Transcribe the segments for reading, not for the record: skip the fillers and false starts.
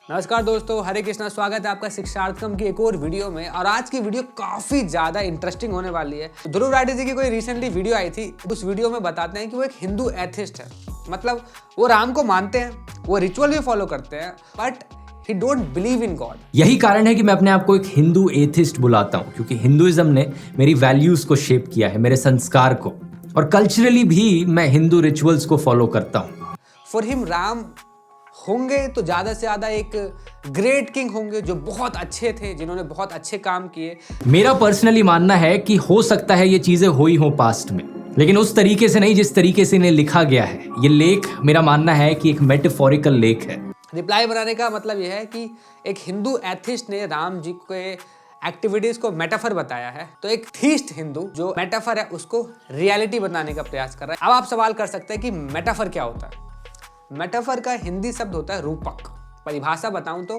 नमस्कार दोस्तों, हरे कृष्णा। स्वागत है आपका शिक्षार्थम की एक और वीडियो में। और आज की वीडियो काफी ज्यादा इंटरेस्टिंग होने वाली है। ध्रुव राठी जी की कोई रिसेंटली वीडियो आई थी, उस वीडियो में बताते हैं कि वो एक हिंदू एथिस्ट है। मतलब वो राम को मानते हैं, वो रिचुअल भी फॉलो करते हैं, but he don't believe in God. यही कारण है कि मैं अपने आप को एक हिंदू एथिस्ट बुलाता हूँ, क्योंकि हिंदुइज्म ने मेरी वैल्यूज को शेप किया है, मेरे संस्कार को, और कल्चरली भी मैं हिंदू रिचुअल्स को फॉलो करता हूँ। फॉर हिम राम होंगे तो ज्यादा से ज्यादा एक ग्रेट किंग होंगे जो बहुत अच्छे थे, जिन्होंने बहुत अच्छे काम किए। मेरा पर्सनली मानना है कि हो सकता है ये चीजें हुई हो पास्ट में, लेकिन उस तरीके से नहीं जिस तरीके से इन्हें लिखा गया है। ये लेख, मेरा मानना है कि एक मेटाफोरिकल लेख है। रिप्लाई बनाने का मतलब यह है कि एक हिंदू एथिस्ट ने राम जी के एक्टिविटीज को मेटाफर बताया है, तो एक थीस्ट हिंदू जो मेटाफर है उसको रियलिटी बनाने का प्रयास कर रहा है। अब आप सवाल कर सकते हैं कि मेटाफर क्या होता है। मेटाफर का हिंदी शब्द होता है रूपक। परिभाषा बताऊं तो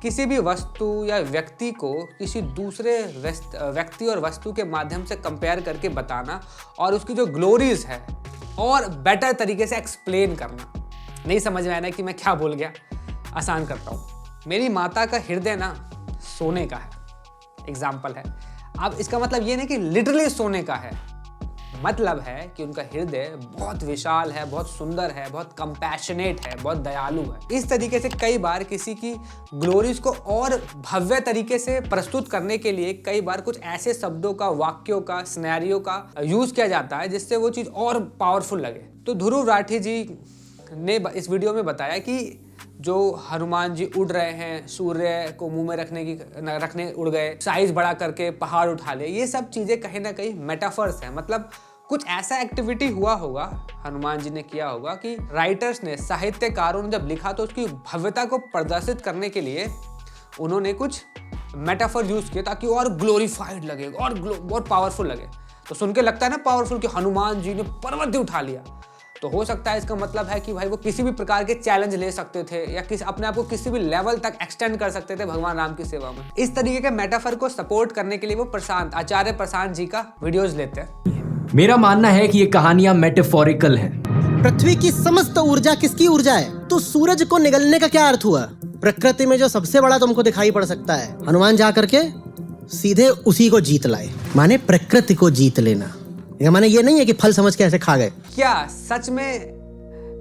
किसी भी वस्तु या व्यक्ति को किसी दूसरे व्यक्ति और वस्तु के माध्यम से कंपेयर करके बताना और उसकी जो ग्लोरीज है और बेटर तरीके से एक्सप्लेन करना। नहीं समझ में आया ना कि मैं क्या बोल गया? आसान करता हूँ। मेरी माता का हृदय ना सोने का है, एग्जाम्पल है। अब इसका मतलब ये नहीं कि लिटरली सोने का है, मतलब है कि उनका हृदय बहुत विशाल है, बहुत सुंदर है, बहुत कंपैशनेट है, बहुत दयालु है। इस तरीके से कई बार किसी की ग्लोरीज को और भव्य तरीके से प्रस्तुत करने के लिए कई बार कुछ ऐसे शब्दों का, वाक्यों का, सिनेरियो का यूज किया जाता है जिससे वो चीज़ और पावरफुल लगे। तो ध्रुव राठी जी ने इस वीडियो में बताया कि जो हनुमान जी उड़ रहे हैं, सूर्य को मुंह में रखने उड़ गए, साइज बड़ा करके पहाड़ उठा ले, ये सब चीजें कहीं ना कहीं मेटाफर्स हैं। मतलब कुछ ऐसा एक्टिविटी हुआ होगा, हनुमान जी ने किया होगा कि राइटर्स ने, साहित्यकारों ने जब लिखा तो उसकी भव्यता को प्रदर्शित करने के लिए उन्होंने कुछ मेटाफर यूज किए ताकि और ग्लोरीफाइड लगे और बहुत पावरफुल लगे। तो सुन के लगता है ना पावरफुल कि हनुमान जी ने पर्वत ही उठा लिया। तो हो सकता है इसका मतलब है कि भाई वो किसी भी प्रकार के चैलेंज ले सकते थे या अपने आप को किसी भी लेवल तक एक्सटेंड कर सकते थे भगवान राम की सेवा में। इस तरीके के मेटाफर को सपोर्ट करने के लिए वो आचार्य प्रशांत जी का वीडियोस लेते हैं। मेरा मानना है कि ये कहानियां मेटाफोरिकल हैं। पृथ्वी की समस्त ऊर्जा किसकी ऊर्जा है? तो सूरज को निगलने का क्या अर्थ हुआ? प्रकृति में जो सबसे बड़ा तुमको दिखाई पड़ सकता है, हनुमान जा करके सीधे उसी को जीत लाए, माने प्रकृति को जीत लेना। ये माने ये नहीं है कि फल समझ के ऐसे खा गए। क्या सच में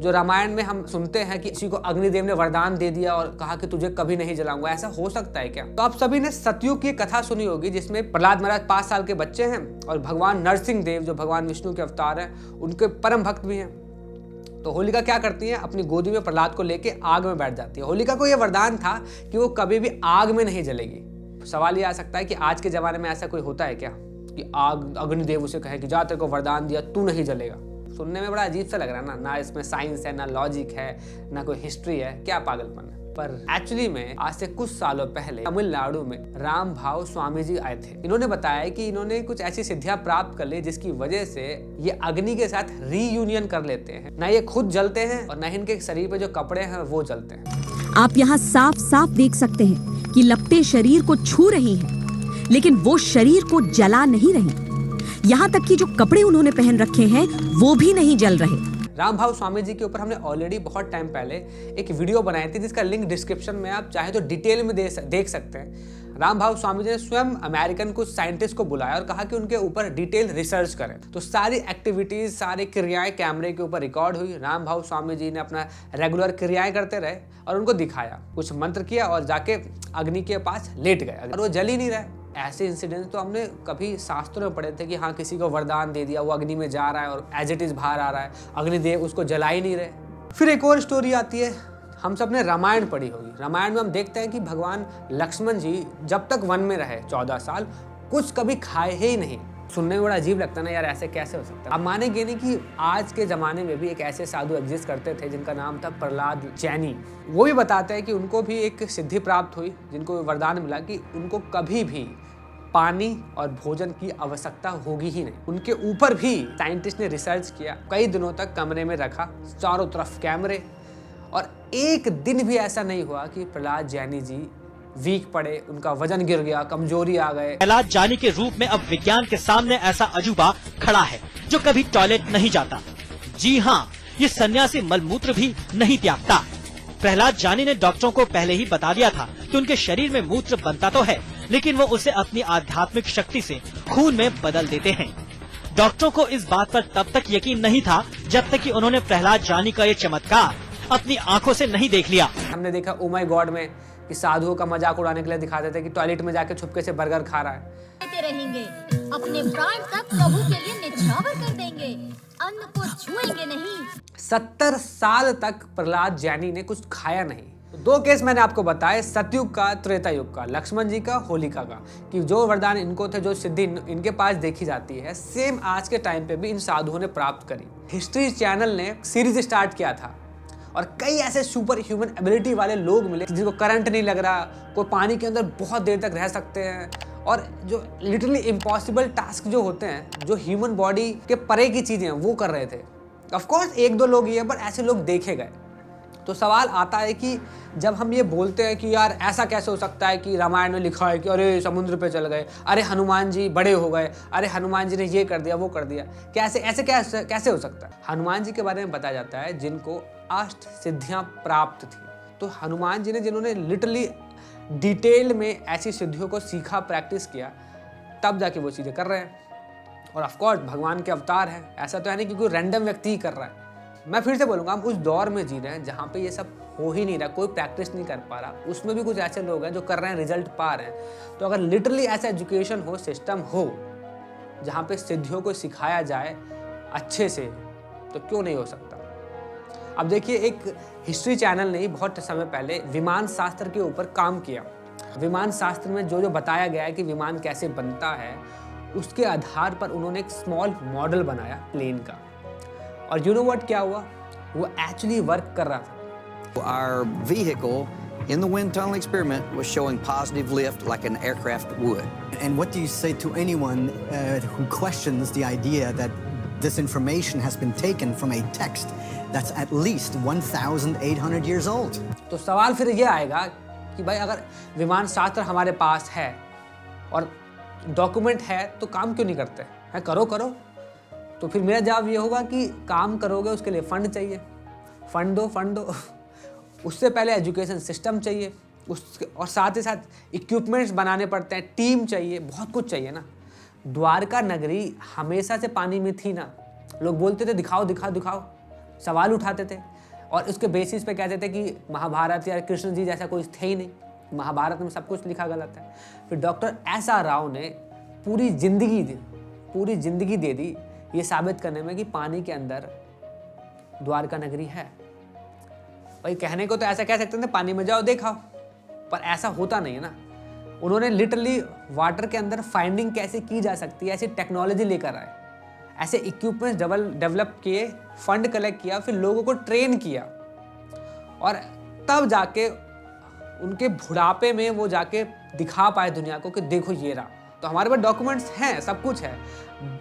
जो रामायण में हम सुनते हैं कि किसी को अग्निदेव ने वरदान दे दिया और कहा कि तुझे कभी नहीं जलाऊंगा, ऐसा हो सकता है क्या? तो आप सभी ने सतयुग की कथा सुनी होगी जिसमें प्रहलाद महाराज 5 साल के बच्चे हैं और भगवान नरसिंह देव जो भगवान विष्णु के अवतार हैं उनके परम भक्त भी हैं। तो होलिका क्या करती है, अपनी गोदी में प्रहलाद को लेके आग में बैठ जाती है। होलिका को यह वरदान था कि वो कभी भी आग में नहीं जलेगी। सवाल ये आ सकता है कि आज के जमाने में ऐसा कोई होता है क्या कि अग्निदेव उसे कहे कि जा तेरे को वरदान दिया, तू नहीं जलेगा? सुनने में बड़ा अजीब सा लग रहा है ना इसमें साइंस है, ना लॉजिक है, ना कोई हिस्ट्री है, क्या पागलपन है। पर एक्चुअली में आज से कुछ सालों पहले तमिलनाडु में राम भाव स्वामी जी आए थे। इन्होंने बताया कि इन्होंने कुछ ऐसी सिद्धियां प्राप्त कर ली जिसकी वजह से ये अग्नि के साथ रीयूनियन कर लेते हैं। ना ये खुद जलते हैं और ना इनके शरीर पे जो कपड़े हैं वो जलते हैं। आप यहाँ साफ साफ देख सकते हैं कि लपटें शरीर को छू रही हैं, लेकिन वो शरीर को जला नहीं रही। यहाँ तक कि जो कपड़े उन्होंने पहन रखे हैं वो भी नहीं जल रहे। राम भाव स्वामी जी के ऊपर हमने ऑलरेडी बहुत टाइम पहले एक वीडियो बनाई थी जिसका लिंक डिस्क्रिप्शन में आप चाहे तो डिटेल में देख सकते हैं। राम भाव स्वामी जी ने स्वयं अमेरिकन कुछ साइंटिस्ट को बुलाया और कहा कि उनके ऊपर डिटेल रिसर्च करें। तो सारी एक्टिविटीज, सारी क्रियाएं कैमरे के ऊपर रिकॉर्ड हुई। राम भाव स्वामी जी ने अपना रेगुलर क्रियाएं करते रहे और उनको दिखाया, कुछ मंत्र किया और जाके अग्नि के पास लेट गए और वो जल ही नहीं रहे। ऐसे इंसिडेंट्स तो हमने कभी शास्त्रों में पढ़े थे कि हाँ किसी को वरदान दे दिया, वो अग्नि में जा रहा है और एज इट इज बाहर आ रहा है, अग्निदेव उसको जला ही नहीं रहे। फिर एक और स्टोरी आती है, हम सब ने रामायण पढ़ी होगी। रामायण में हम देखते हैं कि भगवान लक्ष्मण जी जब तक वन में रहे 14 साल कुछ कभी खाए ही नहीं। सुनने में बड़ा अजीब लगता है ना यार, ऐसे कैसे हो सकता है? अब मानेंगे नहीं कि आज के ज़माने में भी एक ऐसे साधु एग्जिस्ट करते थे जिनका नाम था प्रहलाद जैनी। वो भी बताते हैं कि उनको भी एक सिद्धि प्राप्त हुई, जिनको वरदान मिला कि उनको कभी भी पानी और भोजन की आवश्यकता होगी ही नहीं। उनके ऊपर भी साइंटिस्ट ने रिसर्च किया, कई दिनों तक कमरे में रखा, चारों तरफ कैमरे, और एक दिन भी ऐसा नहीं हुआ कि प्रहलाद जैनी जी वीक पड़े, उनका वजन गिर गया, कमजोरी आ गए। प्रहलाद जानी के रूप में अब विज्ञान के सामने ऐसा अजूबा खड़ा है जो कभी टॉयलेट नहीं जाता। जी हाँ, ये सन्यासी मलमूत्र भी नहीं त्यागता। प्रहलाद जानी ने डॉक्टरों को पहले ही बता दिया था कि उनके शरीर में मूत्र बनता तो है, लेकिन वो उसे अपनी आध्यात्मिक शक्ति से खून में बदल देते हैं। डॉक्टरों को इस बात पर तब तक यकीन नहीं था जब तक कि उन्होंने प्रहलाद जानी का ये चमत्कार अपनी आंखों से नहीं देख लिया। हमने देखा ओ माय गॉड में कि साधुओं का मजाक उड़ाने के लिए दिखा देते कि टॉयलेट में जाके छुपके से बर्गर खा रहा है। रहेंगे, अपने प्राण तक प्रभु के लिए निछावर कर देंगे, अन्न को छुएंगे नहीं। 70 साल तक प्रहलाद जैनी ने कुछ खाया नहीं। दो केस मैंने आपको बताए, सतयुग का, त्रेता युग का, लक्ष्मण जी का, होलिका का, कि जो वरदान इनको थे, जो सिद्धि इनके पास देखी जाती है, सेम आज के टाइम पे भी इन साधुओं ने प्राप्त करी। हिस्ट्री चैनल ने सीरीज स्टार्ट किया था और कई ऐसे सुपर ह्यूमन एबिलिटी वाले लोग मिले जिनको करंट नहीं लग रहा, कोई पानी के अंदर बहुत देर तक रह सकते हैं, और जो लिटरली इम्पॉसिबल टास्क जो होते हैं, जो ह्यूमन बॉडी के परे की चीजें हैं, वो कर रहे थे। ऑफ कोर्स एक दो लोग ही हैं, पर ऐसे लोग देखे गए। तो सवाल आता है कि जब हम ये बोलते हैं कि यार ऐसा कैसे हो सकता है कि रामायण में लिखा है कि अरे समुद्र पे चल गए, अरे हनुमान जी बड़े हो गए, अरे हनुमान जी ने ये कर दिया वो कर दिया, कैसे हो सकता है? हनुमान जी के बारे में बताया जाता है जिनको अष्ट सिद्धियां प्राप्त थी। तो हनुमान जी ने, जिन्होंने लिटरली डिटेल में ऐसी सिद्धियों को सीखा, प्रैक्टिस किया, तब जाके वो चीज़ें कर रहे हैं। और ऑफ कोर्स भगवान के अवतार है, ऐसा तो है नहीं कि कोई रैंडम व्यक्ति ही कर रहा है। मैं फिर से बोलूँगा, हम उस दौर में जी रहे हैं जहाँ पे ये सब हो ही नहीं रहा, कोई प्रैक्टिस नहीं कर पा रहा, उसमें भी कुछ ऐसे लोग हैं जो कर रहे हैं, रिजल्ट पा रहे हैं। तो अगर लिटरली ऐसा एजुकेशन हो, सिस्टम हो जहाँ पे सिद्धियों को सिखाया जाए अच्छे से, तो क्यों नहीं हो सकता? अब देखिए, एक हिस्ट्री चैनल ने बहुत समय पहले विमान शास्त्र के ऊपर काम किया। विमान शास्त्र में जो बताया गया है कि विमान कैसे बनता है, उसके आधार पर उन्होंने एक स्मॉल मॉडल बनाया प्लेन का। और यू नो व्हाट क्या हुआ? वो एक्चुअली वर्क कर रहा था। Our vehicle in the wind tunnel experiment was showing positive lift like an aircraft would. And what do you say to anyone who questions the idea that this information has been taken from a text that's at least 1,800 years old? तो सवाल फिर ये आएगा कि भाई अगर विमान शास्त्र हमारे पास है और डॉक्यूमेंट है तो काम क्यों नहीं करते हैं? करो। तो फिर मेरा जवाब ये होगा कि काम करोगे उसके लिए फंड चाहिए, फंड दो। उससे पहले एजुकेशन सिस्टम चाहिए, और साथ ही साथ इक्विपमेंट्स बनाने पड़ते हैं, टीम चाहिए, बहुत कुछ चाहिए ना। द्वारका नगरी हमेशा से पानी में थी ना। लोग बोलते थे दिखाओ, सवाल उठाते थे और उसके बेसिस पे कहते थे कि महाभारत या कृष्ण जी जैसा कोई थे ही नहीं, महाभारत में सब कुछ लिखा गलत है। फिर डॉक्टर एस.आर. राव ने पूरी जिंदगी दे दी ये साबित करने में कि पानी के अंदर द्वारका नगरी है। भाई कहने को तो ऐसा कह सकते थे पानी में जाओ देखाओ, पर ऐसा होता नहीं है ना। उन्होंने लिटरली वाटर के अंदर फाइंडिंग कैसे की जा सकती है ऐसी टेक्नोलॉजी लेकर आए, ऐसे इक्विपमेंट्स डेवलप किए, फंड कलेक्ट किया, फिर लोगों को ट्रेन किया, और तब जाके उनके बुढ़ापे में वो जाके दिखा पाए दुनिया को कि देखो ये रहा। तो हमारे पास डॉक्यूमेंट्स हैं, सब कुछ है,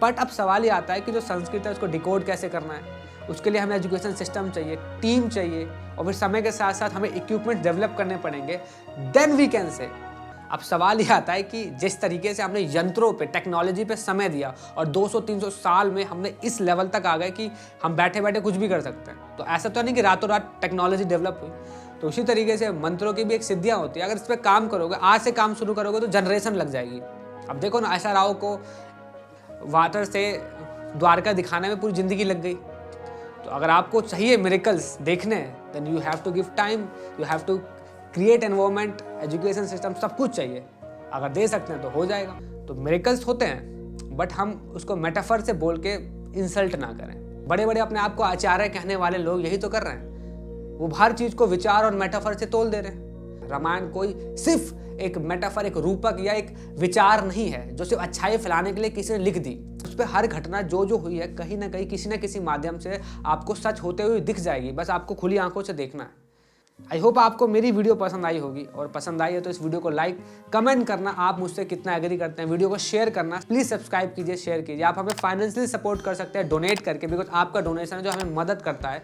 बट अब सवाल ये आता है कि जो संस्कृत है उसको डिकोड कैसे करना है। उसके लिए हमें एजुकेशन सिस्टम चाहिए, टीम चाहिए, और फिर समय के साथ साथ हमें इक्विपमेंट डेवलप करने पड़ेंगे, देन वी कैन से। अब सवाल ये आता है कि जिस तरीके से हमने यंत्रों पे, टेक्नोलॉजी पे समय दिया और 200-300 साल में हमने इस लेवल तक आ गए कि हम बैठे बैठे कुछ भी कर सकते हैं। तो ऐसा तो नहीं कि रातों रात टेक्नोलॉजी डेवलप हुई। तो उसी तरीके से मंत्रों की भी एक सिद्धियाँ होती है। अगर इस पर काम करोगे, आज से काम शुरू करोगे तो जनरेशन लग जाएगी। अब देखो ना, एस.आर. राव को वाटर से द्वारका दिखाने में पूरी ज़िंदगी लग गई। तो अगर आपको चाहिए मिरेकल्स देखने, then you have to give time, you have to create environment, education system, सब कुछ चाहिए। अगर दे सकते हैं तो हो जाएगा। तो मिरेकल्स होते हैं, बट हम उसको मेटाफर से बोल के इंसल्ट ना करें। बड़े बड़े अपने आप को आचार्य कहने वाले लोग यही तो कर रहे हैं। वो हर चीज़ को विचार और मेटाफर से तोल दे रहे हैं। रामायण कोई सिर्फ एक मेटाफर, एक रूपक या एक विचार नहीं है जो सिर्फ अच्छाई फैलाने के लिए किसी ने लिख दी। उस पर हर घटना जो हुई है, कहीं ना कहीं किसी न किसी माध्यम से आपको सच होते हुए दिख जाएगी। बस आपको खुली आंखों से देखना है। आई होप आपको मेरी वीडियो पसंद आई होगी, और पसंद आई है तो इस वीडियो को लाइक, कमेंट करना आप मुझसे कितना एग्री करते हैं, वीडियो को शेयर करना, प्लीज़ सब्सक्राइब कीजिए, शेयर कीजिए। आप हमें फाइनेंशियली सपोर्ट कर सकते हैं डोनेट करके, बिकॉज आपका डोनेशन है जो हमें मदद करता है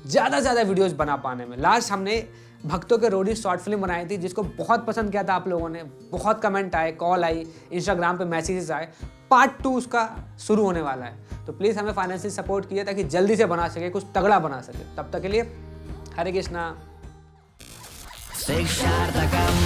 ज़्यादा से ज़्यादा वीडियोस बना पाने में। लास्ट हमने भक्तों के रोडी शॉर्ट फिल्म बनाई थी जिसको बहुत पसंद किया था आप लोगों ने, बहुत कमेंट आए, कॉल आई, इंस्टाग्राम पे मैसेजेस आए। पार्ट 2 उसका शुरू होने वाला है। तो प्लीज़ हमें फाइनेंशियली सपोर्ट कीजिए ताकि जल्दी से बना सके, कुछ तगड़ा बना सके। तब तक के लिए हरे कृष्णा। शिक्षार्थकम्